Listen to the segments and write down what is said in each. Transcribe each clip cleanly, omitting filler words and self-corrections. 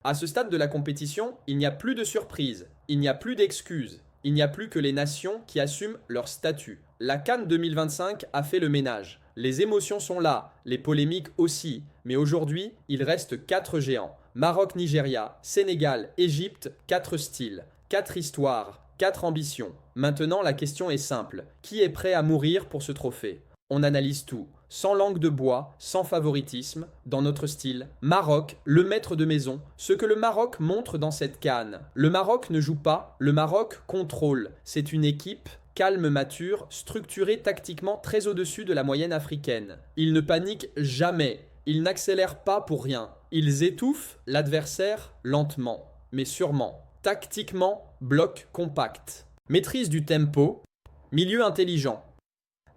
À ce stade de la compétition, il n'y a plus de surprise, il n'y a plus d'excuses, il n'y a plus que les nations qui assument leur statut. La CAN 2025 a fait le ménage. Les émotions sont là, les polémiques aussi, mais aujourd'hui, il reste 4 géants. Maroc, Nigeria, Sénégal, Égypte, 4 styles, 4 histoires, 4 ambitions. Maintenant, la question est simple. Qui est prêt à mourir pour ce trophée? On analyse tout, sans langue de bois, sans favoritisme, dans notre style. Maroc, le maître de maison, ce que le Maroc montre dans cette CAN. Le Maroc ne joue pas, le Maroc contrôle. C'est une équipe calme, mature, structurée tactiquement très au-dessus de la moyenne africaine. Ils ne paniquent jamais, ils n'accélèrent pas pour rien. Ils étouffent l'adversaire lentement, mais sûrement. Tactiquement, bloc compact. Maîtrise du tempo, milieu intelligent.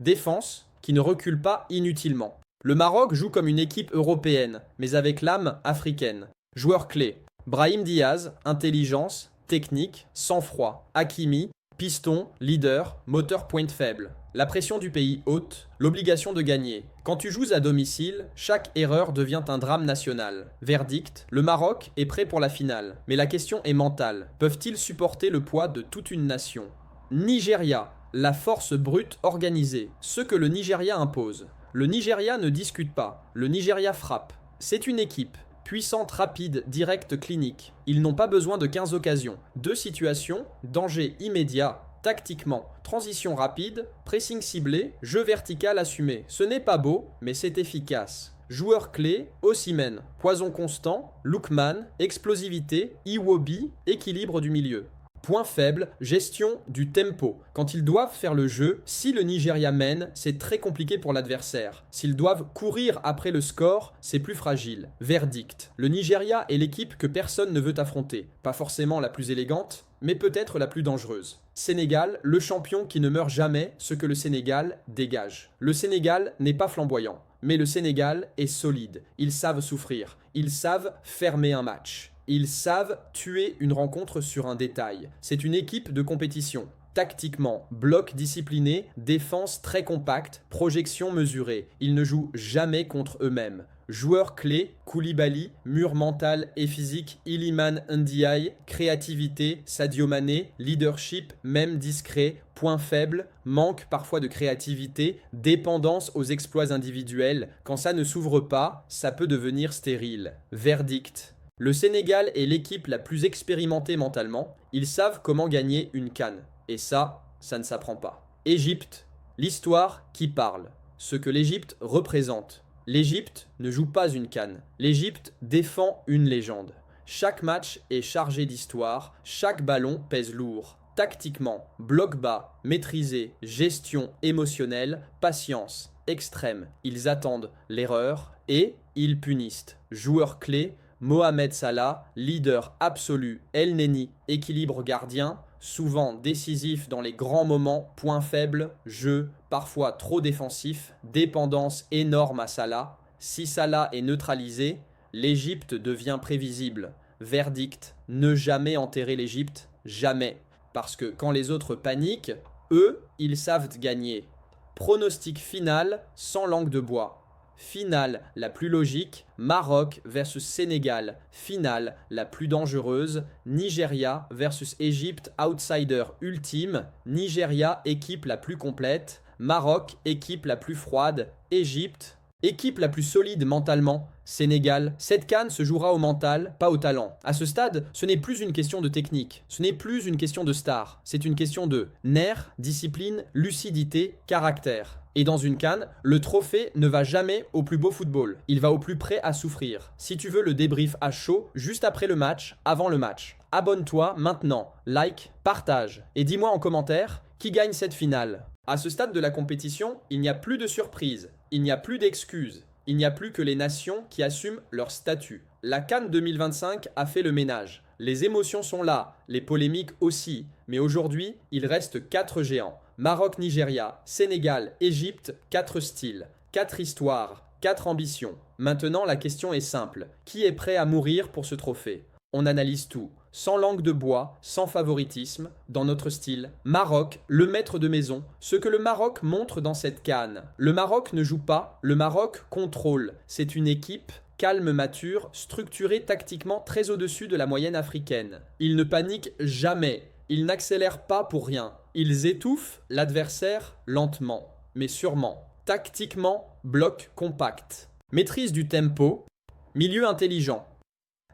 Défense qui ne recule pas inutilement. Le Maroc joue comme une équipe européenne, mais avec l'âme africaine. Joueurs clés: Brahim Diaz, intelligence, technique, sang-froid. Hakimi, piston, leader, moteur pointe faible. La pression du pays haute, l'obligation de gagner. Quand tu joues à domicile, chaque erreur devient un drame national. Verdict: le Maroc est prêt pour la finale. Mais la question est mentale. Peuvent-ils supporter le poids de toute une nation? Nigeria, la force brute organisée, ce que le Nigeria impose. Le Nigeria ne discute pas, le Nigeria frappe. C'est une équipe, puissante, rapide, directe, clinique. Ils n'ont pas besoin de 15 occasions. 2 situations, danger immédiat, tactiquement, transition rapide, pressing ciblé, jeu vertical assumé. Ce n'est pas beau, mais c'est efficace. Joueurs clés: Osimhen, poison constant, Lookman, explosivité, Iwobi, équilibre du milieu. Point faible, gestion du tempo. Quand ils doivent faire le jeu, si le Nigeria mène, c'est très compliqué pour l'adversaire. S'ils doivent courir après le score, c'est plus fragile. Verdict: le Nigeria est l'équipe que personne ne veut affronter. Pas forcément la plus élégante, mais peut-être la plus dangereuse. Sénégal, le champion qui ne meurt jamais, ce que le Sénégal dégage. Le Sénégal n'est pas flamboyant, mais le Sénégal est solide. Ils savent souffrir, ils savent fermer un match. Ils savent tuer une rencontre sur un détail. C'est une équipe de compétition. Tactiquement, bloc discipliné, défense très compacte, projection mesurée. Ils ne jouent jamais contre eux-mêmes. Joueurs clés: Koulibaly, mur mental et physique, Iliman Ndiaye, créativité, Sadio Mané, leadership, même discret, point faible, manque parfois de créativité, dépendance aux exploits individuels. Quand ça ne s'ouvre pas, ça peut devenir stérile. Verdict: le Sénégal est l'équipe la plus expérimentée mentalement. Ils savent comment gagner une CAN. Et ça ne s'apprend pas. Égypte, l'histoire qui parle. Ce que l'Égypte représente. L'Égypte ne joue pas une CAN. L'Égypte défend une légende. Chaque match est chargé d'histoire. Chaque ballon pèse lourd. Tactiquement, bloc bas, maîtrisé, gestion émotionnelle, patience extrême. Ils attendent l'erreur et ils punissent. Joueurs clés: Mohamed Salah, leader absolu, El Neni, équilibre gardien, souvent décisif dans les grands moments, point faible, jeu parfois trop défensif, dépendance énorme à Salah. Si Salah est neutralisé, l'Égypte devient prévisible. Verdict: ne jamais enterrer l'Égypte, jamais. Parce que quand les autres paniquent, eux, ils savent gagner. Pronostic final sans langue de bois. Finale la plus logique: Maroc versus Sénégal. Finale la plus dangereuse: Nigeria versus Égypte, outsider ultime. Nigeria, équipe la plus complète. Maroc, équipe la plus froide. Égypte, équipe la plus solide mentalement. Sénégal, cette CAN se jouera au mental, pas au talent. À ce stade, ce n'est plus une question de technique, ce n'est plus une question de star, c'est une question de nerfs, discipline, lucidité, caractère. Et dans une CAN, le trophée ne va jamais au plus beau football, il va au plus prêt à souffrir. Si tu veux le débrief à chaud, juste après le match, avant le match. Abonne-toi maintenant, like, partage, et dis-moi en commentaire qui gagne cette finale. À ce stade de la compétition, il n'y a plus de surprise, il n'y a plus d'excuses. Il n'y a plus que les nations qui assument leur statut. La CAN 2025 a fait le ménage. Les émotions sont là, les polémiques aussi. Mais aujourd'hui, il reste 4 géants. Maroc, Nigeria, Sénégal, Égypte, 4 styles, 4 histoires, 4 ambitions. Maintenant, la question est simple. Qui est prêt à mourir pour ce trophée? On analyse tout, sans langue de bois, sans favoritisme, dans notre style. Maroc, le maître de maison, ce que le Maroc montre dans cette CAN. Le Maroc ne joue pas, le Maroc contrôle. C'est une équipe calme mature, structuré tactiquement très au-dessus de la moyenne africaine. Ils ne paniquent jamais, ils n'accélèrent pas pour rien. Ils étouffent l'adversaire lentement, mais sûrement. Tactiquement, bloc compact. Maîtrise du tempo, milieu intelligent.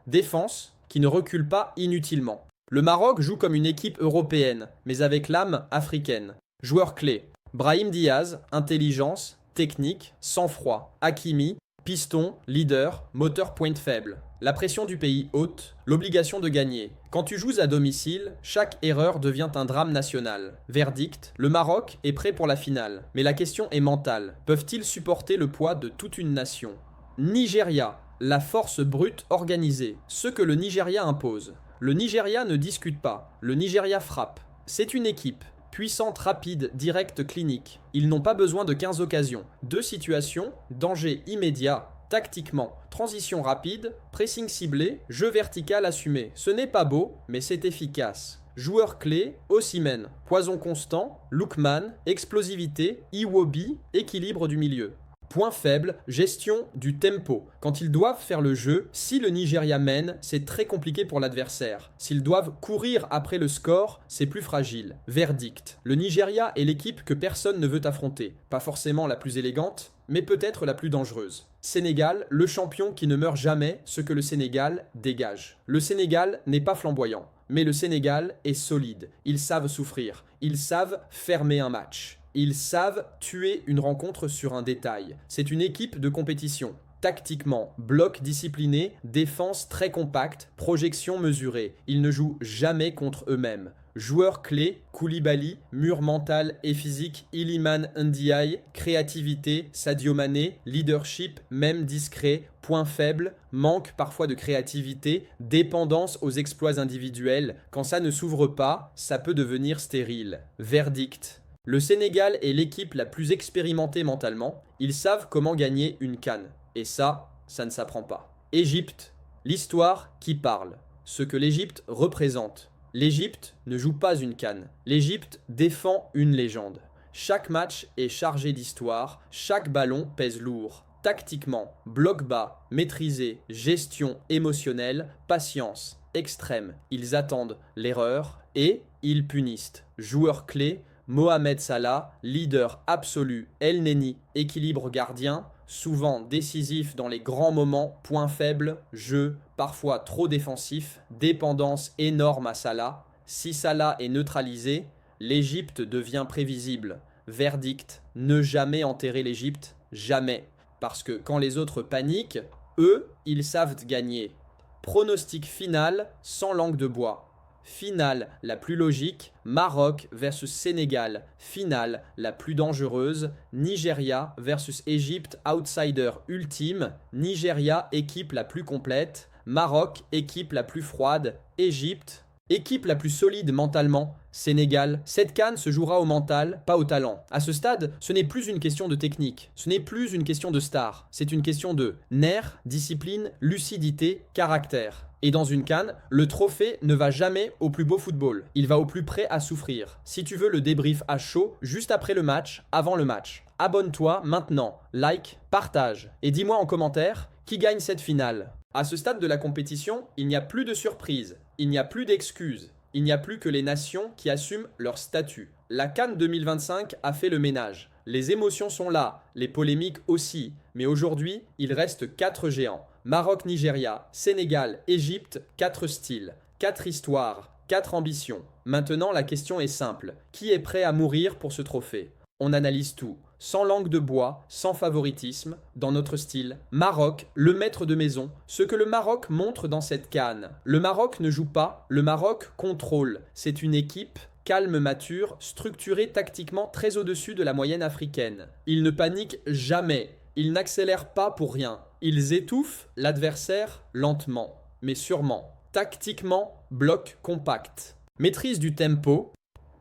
Défense qui ne recule pas inutilement. Le Maroc joue comme une équipe européenne, mais avec l'âme africaine. Joueurs clés: Brahim Diaz, intelligence, technique, sang-froid. Hakimi, piston, leader, moteur pointe faible. La pression du pays hôte, l'obligation de gagner. Quand tu joues à domicile, chaque erreur devient un drame national. Verdict: le Maroc est prêt pour la finale. Mais la question est mentale. Peuvent-ils supporter le poids de toute une nation? Nigeria, la force brute organisée, ce que le Nigeria impose. Le Nigeria ne discute pas, le Nigeria frappe. C'est une équipe, puissante, rapide, directe, clinique. Ils n'ont pas besoin de 15 occasions. 2 situations, danger immédiat, tactiquement, transition rapide, pressing ciblé, jeu vertical assumé. Ce n'est pas beau, mais c'est efficace. Joueurs clés: Osimhen, poison constant, Lookman, explosivité, Iwobi, équilibre du milieu. Point faible, gestion du tempo. Quand ils doivent faire le jeu, si le Nigeria mène, c'est très compliqué pour l'adversaire. S'ils doivent courir après le score, c'est plus fragile. Verdict: le Nigeria est l'équipe que personne ne veut affronter. Pas forcément la plus élégante, mais peut-être la plus dangereuse. Sénégal, le champion qui ne meurt jamais, ce que le Sénégal dégage. Le Sénégal n'est pas flamboyant, mais le Sénégal est solide. Ils savent souffrir, ils savent fermer un match. Ils savent tuer une rencontre sur un détail. C'est une équipe de compétition. Tactiquement, bloc discipliné, défense très compacte, projection mesurée. Ils ne jouent jamais contre eux-mêmes. Joueurs clés: Koulibaly, mur mental et physique, Iliman Ndiaye, créativité, Sadio Mané, leadership, même discret, point faible, manque parfois de créativité, dépendance aux exploits individuels. Quand ça ne s'ouvre pas, ça peut devenir stérile. Verdict: le Sénégal est l'équipe la plus expérimentée mentalement. Ils savent comment gagner une CAN. Et ça ne s'apprend pas. Égypte, l'histoire qui parle. Ce que l'Égypte représente. L'Égypte ne joue pas une CAN. L'Égypte défend une légende. Chaque match est chargé d'histoire. Chaque ballon pèse lourd. Tactiquement, bloc bas, maîtrisé, gestion émotionnelle, patience extrême. Ils attendent l'erreur et ils punissent. Joueurs clés: Mohamed Salah, leader absolu, El Neni, équilibre gardien, souvent décisif dans les grands moments, point faible, jeu parfois trop défensif, dépendance énorme à Salah. Si Salah est neutralisé, l'Égypte devient prévisible. Verdict: ne jamais enterrer l'Égypte, jamais. Parce que quand les autres paniquent, eux, ils savent gagner. Pronostic final sans langue de bois. Finale la plus logique: Maroc versus Sénégal. Finale la plus dangereuse: Nigeria versus Égypte, outsider ultime. Nigeria, équipe la plus complète. Maroc, équipe la plus froide. Égypte, équipe la plus solide mentalement. Sénégal, cette CAN se jouera au mental, pas au talent. À ce stade, ce n'est plus une question de technique, ce n'est plus une question de star, c'est une question de nerfs, discipline, lucidité, caractère. Et dans une CAN, le trophée ne va jamais au plus beau football, il va au plus prêt à souffrir. Si tu veux le débrief à chaud, juste après le match, avant le match. Abonne-toi maintenant, like, partage, et dis-moi en commentaire qui gagne cette finale. À ce stade de la compétition, il n'y a plus de surprise, il n'y a plus d'excuses. Il n'y a plus que les nations qui assument leur statut. La CAN 2025 a fait le ménage. Les émotions sont là, les polémiques aussi. Mais aujourd'hui, il reste 4 géants. Maroc-Nigeria, Sénégal, Égypte, 4 styles, 4 histoires, 4 ambitions. Maintenant, la question est simple. Qui est prêt à mourir pour ce trophée? On analyse tout. Sans langue de bois, sans favoritisme, dans notre style. Maroc, le maître de maison, ce que le Maroc montre dans cette CAN. Le Maroc ne joue pas, le Maroc contrôle. C'est une équipe calme, mature, structurée tactiquement très au-dessus de la moyenne africaine. Ils ne paniquent jamais, ils n'accélèrent pas pour rien. Ils étouffent l'adversaire lentement, mais sûrement. Tactiquement, bloc compact. Maîtrise du tempo,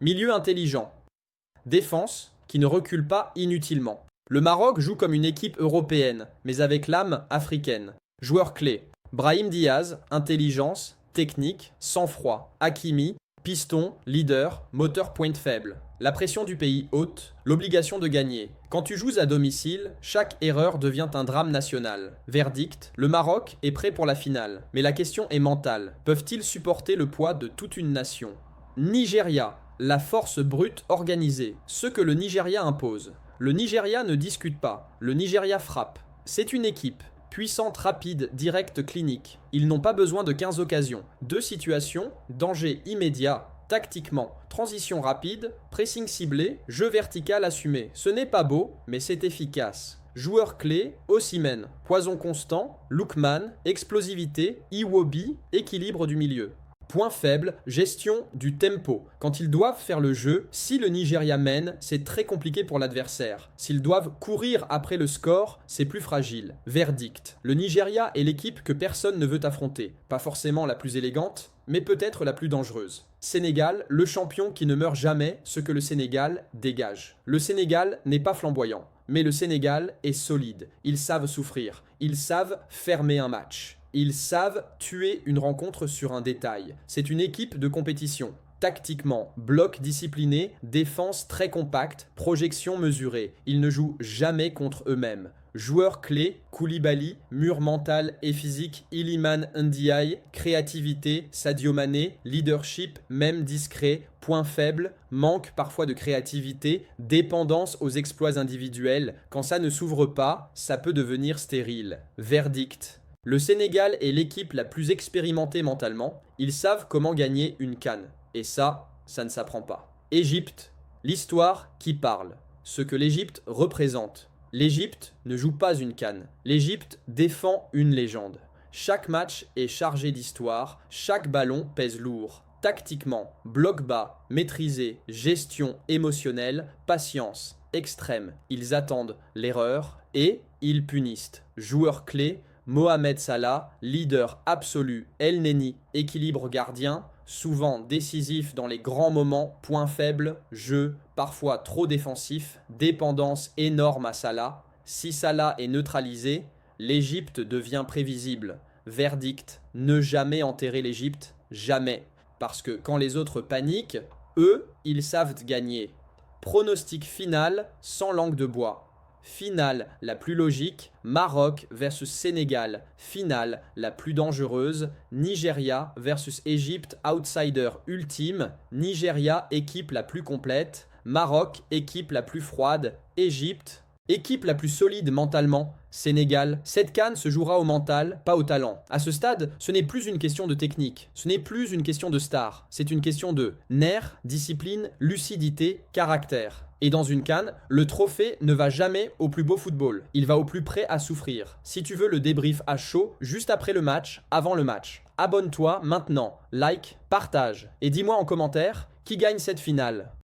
milieu intelligent. Défense qui ne recule pas inutilement. Le Maroc joue comme une équipe européenne, mais avec l'âme africaine. Joueurs clés: Brahim Diaz, intelligence, technique, sang-froid. Hakimi, Piston, leader, moteur pointe faible. La pression du pays haute, l'obligation de gagner. Quand tu joues à domicile, chaque erreur devient un drame national. Verdict, le Maroc est prêt pour la finale. Mais la question est mentale. Peuvent-ils supporter le poids de toute une nation? Nigeria, la force brute organisée. Ce que le Nigeria impose. Le Nigeria ne discute pas. Le Nigeria frappe. C'est une équipe. Puissante, rapide, directe, clinique. Ils n'ont pas besoin de 15 occasions. 2 situations, danger immédiat, tactiquement. Transition rapide, pressing ciblé, jeu vertical assumé. Ce n'est pas beau, mais c'est efficace. Joueurs clés, Osimhen. Poison constant, Lookman, explosivité, Iwobi, équilibre du milieu. Point faible, gestion du tempo. Quand ils doivent faire le jeu, si le Nigeria mène, c'est très compliqué pour l'adversaire. S'ils doivent courir après le score, c'est plus fragile. Verdict. Le Nigeria est l'équipe que personne ne veut affronter. Pas forcément la plus élégante, mais peut-être la plus dangereuse. Sénégal, le champion qui ne meurt jamais, ce que le Sénégal dégage. Le Sénégal n'est pas flamboyant, mais le Sénégal est solide. Ils savent souffrir. Ils savent fermer un match. Ils savent tuer une rencontre sur un détail. C'est une équipe de compétition. Tactiquement, bloc discipliné, défense très compacte, projection mesurée. Ils ne jouent jamais contre eux-mêmes. Joueurs clés, Koulibaly, mur mental et physique, Iliman Ndiaye, créativité, Sadio Mané, leadership, même discret, point faible, manque parfois de créativité, dépendance aux exploits individuels. Quand ça ne s'ouvre pas, ça peut devenir stérile. Verdict. Le Sénégal est l'équipe la plus expérimentée mentalement. Ils savent comment gagner une CAN. Et ça ne s'apprend pas. Égypte, l'histoire qui parle. Ce que l'Égypte représente. L'Égypte ne joue pas une CAN. L'Égypte défend une légende. Chaque match est chargé d'histoire. Chaque ballon pèse lourd. Tactiquement, bloc bas, maîtrisé, gestion émotionnelle, patience, extrême. Ils attendent l'erreur et ils punissent. Joueurs clés, Mohamed Salah, leader absolu, El Neni, équilibre gardien, souvent décisif dans les grands moments, point faible, jeu parfois trop défensif, dépendance énorme à Salah. Si Salah est neutralisé, l'Égypte devient prévisible. Verdict, ne jamais enterrer l'Égypte, jamais. Parce que quand les autres paniquent, eux, ils savent gagner. Pronostic final sans langue de bois. Finale la plus logique, Maroc versus Sénégal. Finale la plus dangereuse, Nigeria versus Égypte, outsider ultime. Nigeria, équipe la plus complète. Maroc, équipe la plus froide. Égypte, équipe la plus solide mentalement. Sénégal, cette CAN se jouera au mental, pas au talent. À ce stade, ce n'est plus une question de technique, ce n'est plus une question de star, c'est une question de nerfs, discipline, lucidité, caractère. Et dans une CAN, le trophée ne va jamais au plus beau football, il va au plus près à souffrir. Si tu veux le débrief à chaud, juste après le match, avant le match. Abonne-toi maintenant, like, partage, et dis-moi en commentaire qui gagne cette finale.